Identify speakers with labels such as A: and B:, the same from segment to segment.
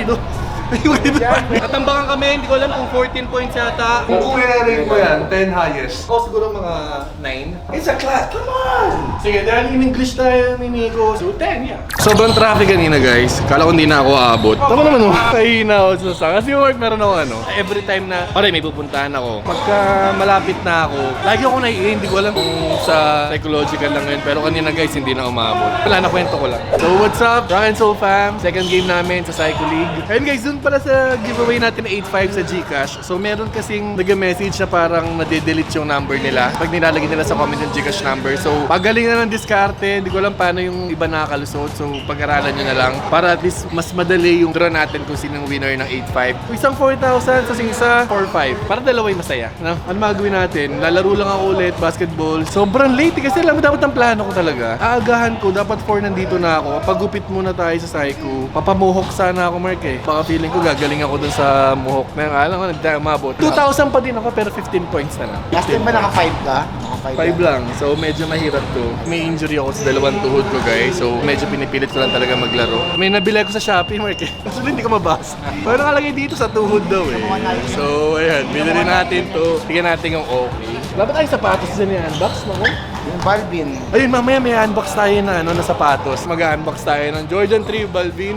A: dito? Natambakan kami, hindi ko alam kung 14 points yata.
B: Kung i-rate mo yan, 10 highest.
A: Ako siguro mga 9.
B: It's a class, come on!
A: Sige, dahil in English tayo ni Nico, so 10, yeah.
C: Sobrang traffic kanina guys. Kala ko hindi na ako aabot.
A: Tama naman oh. Kahina ako sa sanga. Kasi work meron ako ano. Every time na, pare may pupuntahan ako. Pagka malapit na ako, lagi ako naiihi. Hindi ko alam kung sa psychological lang yun. Pero kanina guys, hindi na umabot. Wala na, kwento ko lang. So what's up? Rock and Soul fam. Second game namin sa Psycho League. Ayun guys, dun pala sa giveaway natin 8.5 sa Gcash. So meron kasing nag-message na parang nade-delete yung number nila pag nilalagay nila sa comment yung Gcash number. So pagaling na ng diskarte. Hindi ko alam paano yung iba nakakalusot. So pag-aralan nyo na lang para at least mas madali yung draw natin kung sinong winner ng 8.5. Kung isang 4,000, sa isa 4.5. Para dalawa yung masaya. Ano magawin natin? Lalaro lang ako ulit, basketball. Sobrang late kasi alam mo dapat ang plano ko talaga. Aagahan ko, dapat 4 nandito na ako. Pagupit muna tayo sa Psycho. Papamuhok sana ako, Mark eh. Baka feeling ko gagaling ako dun sa muhok na yung alam ko, nagdamabot. 2,000 pa din ako pero 15 points na lang.
D: Last time ba naka-5 ka? Naka-5
C: 5 lang. So medyo mahirap to. May injury ako sa dalawang tuhod ko guys. So medyo pinipilit ko lang talaga maglaro. May nabili ko sa Shopee, Mark eh. Kasi hindi ko mabasa. Pero nakalagay dito sa tuhod daw eh. So ayan, binili natin to. Tingnan natin yung okay. Dapat tayong sapatos din yung unbox mo.
D: Yung Balvin.
A: Ayun, mamaya may unbox tayo na ano na sapatos. Mag-unbox tayo ng Jordan 3 Balvin.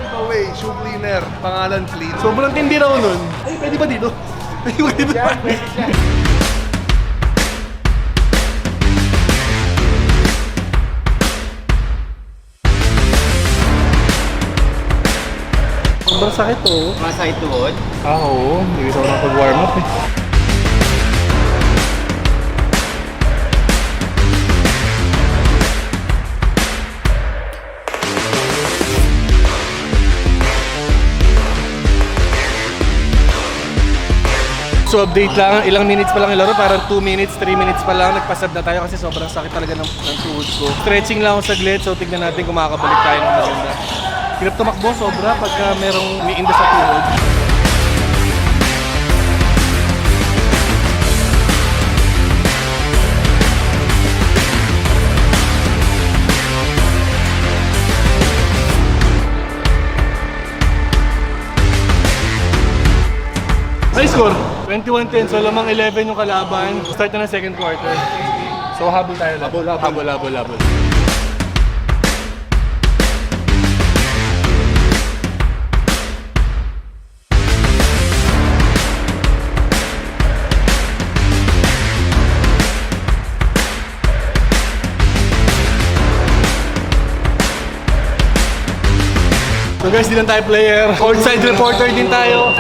B: Giveaway, shoe cleaner, pangalan clean.
A: Sobrang tindi raw nun. Ay, pwede ba dito? Ay, pwede ba? Sobrang sakit oh.
D: Masakit tuhod.
A: Oo. Hindi ko na pag-warm up eh. So update lang, ilang minutes pa lang ilaro, parang 2 minutes, 3 minutes pa lang, nagpasad na tayo kasi sobrang sakit talaga ng tuhod ko. Stretching lang ako saglit, so tignan natin kung makakabalik tayo ng maganda. Hirap tumakbo sobra pagka merong umiinda sa tuhod. High score, 21-10. So lamang 11 yung kalaban. Start na ng second quarter. So habol tayo lang. Habol. So guys, di lang tayo player. Courtside reporter din tayo.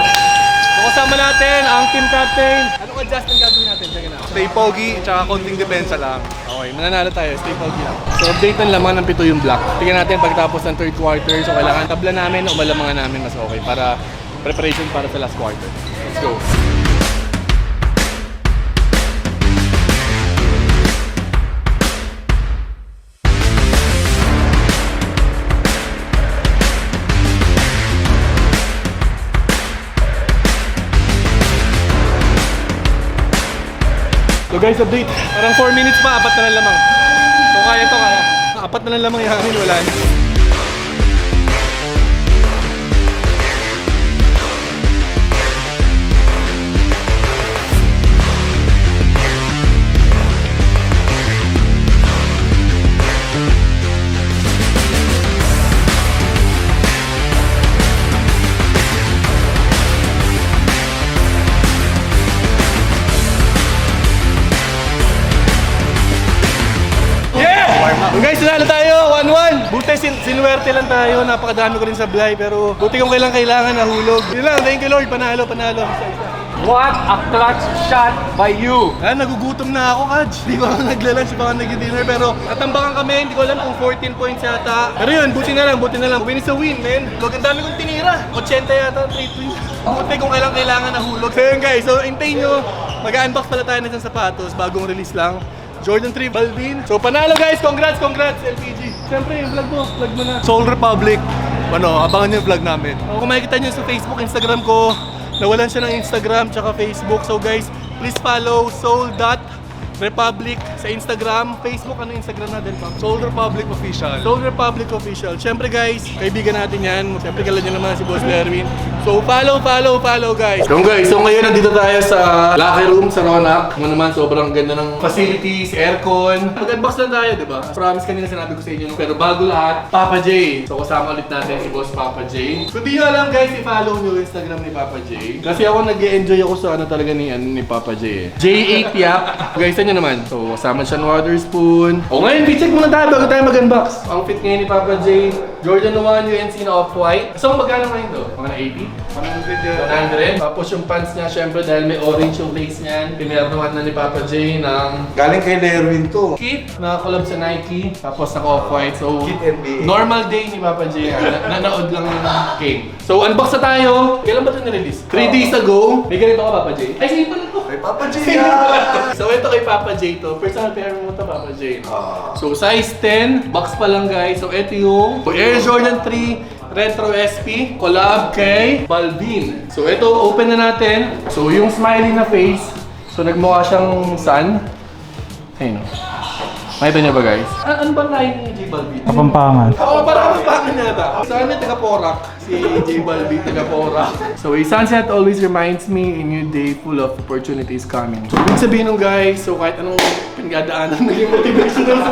A: Kasama natin ang team captain. Anong adjustment gagawin natin? Sige na.
B: Stay pogi, tsaka konting depensa lang.
A: Okay, mananalo tayo. Stay pogi lang. So update ng laman ng 7 yung block. Tingnan natin pagtapos ng third quarter. So kailangan tabla namin o malamangan namin mas okay para preparation para sa last quarter. Let's go. So guys, update. Parang 4 minutes pa, 4 na lang lamang. So kaya to, kaya. 4 na lang lamang yung hangin, wala na. So guys, nanalo tayo, 1-1. Buti sinuwerte lang tayo, napakadami ko rin sa blay, pero buti kung kailangan nahulog. Yun lang, thank you Lord, panalo. Isa-isa.
E: What a clutch shot by you!
A: Nagugutom na ako, Kaj. Hindi ko ako naglalunch, baka nag-dinner, pero natambakan kami, hindi ko alam kung 14 points yata. Pero yun, buti na lang. Win is a win, man. Ang dami kong tinira. 80 yata, 3 points. Buti kung kailangan nahulog. So yun guys, so hintayin nyo, mag-unbox pala tayo ng isang sapatos, bagong release lang. Jordan 3 Balvin. So panalo guys, congrats LPG. Siyempre yung vlog mo na.
B: Soul Republic, abangan nyo yung vlog namin.
A: Kung makikita nyo sa Facebook, Instagram ko, nawalan siya ng Instagram tsaka Facebook. So guys, please follow soul.republic
C: Republic sa Instagram, Facebook, ano Instagram natin pa?
B: Soul Republic Official.
C: Soul Republic Official. Siyempre guys, kaibigan natin yan. Siyempre kailan nyo naman si Boss Derwin. So follow guys. So ngayon nandito tayo sa locker room sa Ronak. Mo naman sobrang ganda ng facilities, aircon. Mag-unbox lang tayo, di ba? Promise kanina sinabi ko sa inyo. Pero bago lahat, Papa J. So kasama ulit natin si Boss Papa J. Kung di nyo alam guys, i-follow nyo yung Instagram ni Papa J. Kasi ako nag-enjoy ako sa ano talaga ni Papa J eh. J8 Yap. Guys, nyo naman. So kasama siya ng water spoon. O ngayon, check muna tayo bago tayo mag-unbox. Ang fit ngayon ni Papa J, Jordan 1 UNC na off-white. So magkano ngayon to? Mga na 80? 100. Tapos yung pants niya, syempre dahil may orange yung lace niyan, pinirnuhan na ni Papa J ng
D: Galing kay Lerwin to.
C: kit na collab sa Nike, tapos naka off-white. So,
D: Kit NBA.
C: normal day ni Papa J. Nanood lang ng cake. So, unbox na tayo. Kailan ba ito nirelease? 3 days ago. May ganito ka, Papa J? Ay, sige pala ito.
B: Kay Papa J
C: So, ito kay Papa J to. Personal pair mo ito, Papa J. So, size 10. Box pa lang, guys. So, ito yung Air Jordan 3 Retro SP collab kay Balvin. So, ito, open na natin. So, yung smiley na face. So, nagmukha siyang sun. Ayun. Makita niyo ba guys? Ano ba line ni J Balvin?
E: Kapampangan.
C: Oo, parang kapampangan yata. Saan niya taga-Porac? Si J Balvin taga-Porac. So, a sunset always reminds me a new day full of opportunities coming. So, ibig sabihin nung guys, so kahit anong pinagdadaanan, naging motivational sa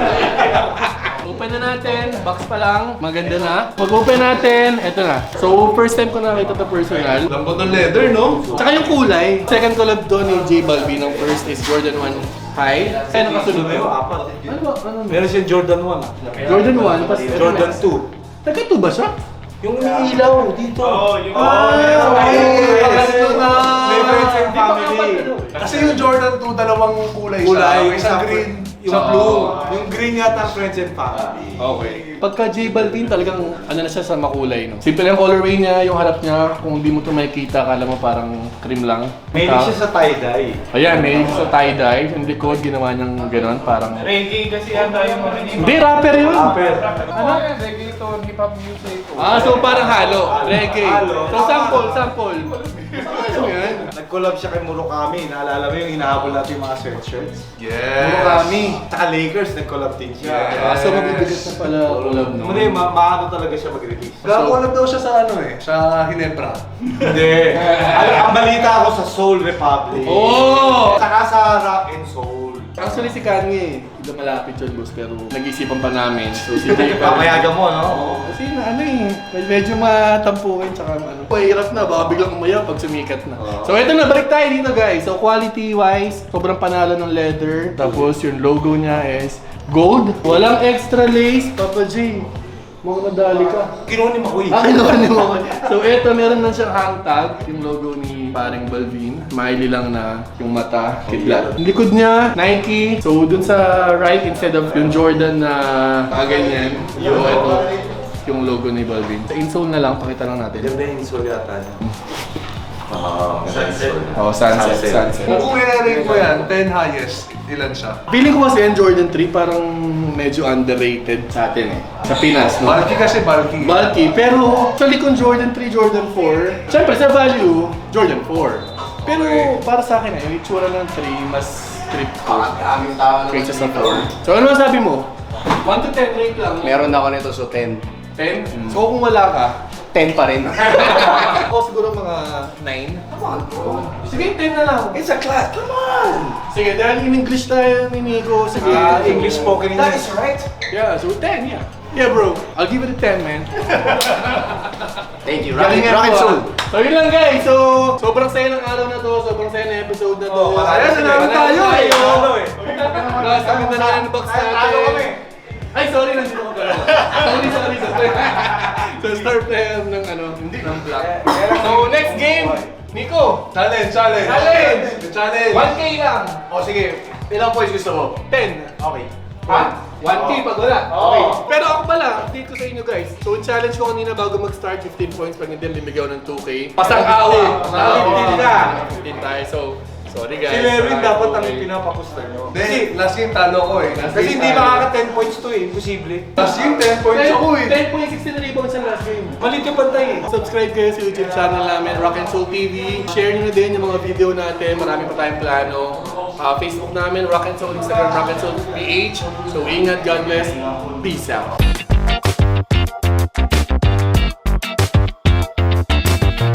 C: Open na natin, box pa lang, maganda na. Pag-open natin, eto na. So, first time ko nakita ito personal.
B: Lambot ng leather, no?
C: Tsaka yung kulay. Second collab to ni J Balvin. Ang first is Jordan 1 High. Ano kasunod mo? Ano ba? Ano?
D: Meron siyang Jordan 1.
C: Jordan 1, tapos
D: Jordan 2.
C: Nagka-2 ba siya?
D: Yung umiilaw dito.
B: May
D: friends and family.
B: Kasi yung Jordan 2, dalawang kulay siya.
D: Kulay,
B: May isang green,
D: yung
B: sa blue.
D: Yung green yata friends and family.
B: Okay.
C: Pagka J Balvin talagang ano na siya sa makulay, no? Simple yung colorway niya, yung harap niya, kung hindi mo ito makikita, akala mo parang cream lang.
D: Mahilig siya sa tie-dye.
C: Ayan, may sa tie-dye. Yung likod, ginawa niyang gano'n, parang...
E: Reggae kasi yan tayo marinig.
C: Hindi, rapper yun!
D: Rapper.
E: Ano? Reggaeton, hip-hop music.
C: Ah, so parang halo. Reggae.
D: Halo.
C: So sample. So yan.
D: Nag-collab siya kay Murakami. Naalala mo yung hinahabol natin yung mga sweatshirts?
B: Yes.
C: Murakami.
D: Saka Lakers, nag-collab din siya.
C: Ah, so mabibigat na pala collab, no?
D: Hindi, maano talaga siya mag-release.
B: Nakakulab daw siya sa ano eh, sa Hinebra.
D: Hindi. Ang balita ako sa Soul Republic.
C: Oh!
D: Saka sa Rock and Soul.
C: Actually si Kanye, hindi malapit yun, boss, pero nag-isipan pa namin. So si J Balvin.
D: Papayagan mo, no?
C: Kasi na ano eh, medyo matampuin tsaka ano. Mahirap na, baka biglang umayaw pag sumikat na. So ito na, balik tayo dito guys. So quality wise, sobrang panalo ng leather. Tapos yung logo niya is gold. Walang extra lace, Papa J. Mga madali ka.
D: Kinuha ni Makoy.
C: Kinuha ni mo. So ito, meron lang siyang hang tag, yung logo ni paring Balvin. Smiley lang na yung mata, kidlat. Yung likod niya, Nike. So dun sa right, instead of yung Jordan na ganyan, yung ito, yung logo ni Balvin. Sa insole na lang, pakita lang natin.
D: Ganda yung soul yata niya. Sunset.
C: Oh, sunset.
B: Kung i-rate mo yan, 10 highest, ilan siya?
C: Feeling ko kasi yung Jordan 3 parang medyo underrated sa atin eh. Sa Pinas, no?
B: Bulky kasi bulky.
C: Bulky, pero actually kung Jordan 3, Jordan 4, syempre sa value, Jordan 4. Pero para sa akin, yung itsura ng 3, mas trip ko kaysa sa 4. So ano masabi mo? 1 to 10 rate lang.
F: Meron ako nito, so 10.
C: 10? So kung wala ka,
F: 10 pa rin.
C: ako siguro mga 9. Come on, bro. Sige, 10 na lang.
D: It's a class. Come on!
C: Sige, dahil in English tayo ni Nico, sige.
D: English spoken
B: That
D: English.
B: is right.
C: Yeah, so 10, yeah. Yeah, bro. I'll give it a 10, man.
F: Thank you,
C: Galing
F: Rock and
C: nga
F: Soul.
C: to, So yun lang guys, so sobrang saya ng araw na to, sobrang saya ng episode na to.
B: Ayan, nanalo tayo eh.
C: Guys, kami na unbox natin. Ay, sorry, nandito ko pala. Sorry. So, star player ng ano, hindi ng black. So, next game, Nico.
B: Challenge.
C: Challenge!
B: Challenge.
C: 1K lang.
F: O sige, ilang points gusto mo?
C: 10.
F: Okay.
C: Ha? 1K pag wala. Okay.
F: Oo.
C: Pero ako pala, update ko sa inyo guys. So, yung challenge ko kanina bago mag-start, 15 points. Pag hindi, bibigyan ng 2K. Pasang awa.
D: 15 ka.
C: 15 tayo. So, sorry guys.
D: Si Lerwin dapat ang pinapapusta nyo.
B: Hindi, last game talo ko eh.
D: Kasi hindi makaka 10 points to eh. Imposible.
B: Last game 10 points ako eh.
C: 10.16 rebounds sa last game.
D: Malit yung bantay eh.
C: Subscribe kayo sa YouTube channel namin, Rock and Soul TV. Share nyo na din yung mga video natin. Marami pa tayong plano. Facebook namin, Rock and Soul, Instagram, Rock and Soul PH. So ingat, God bless, peace out.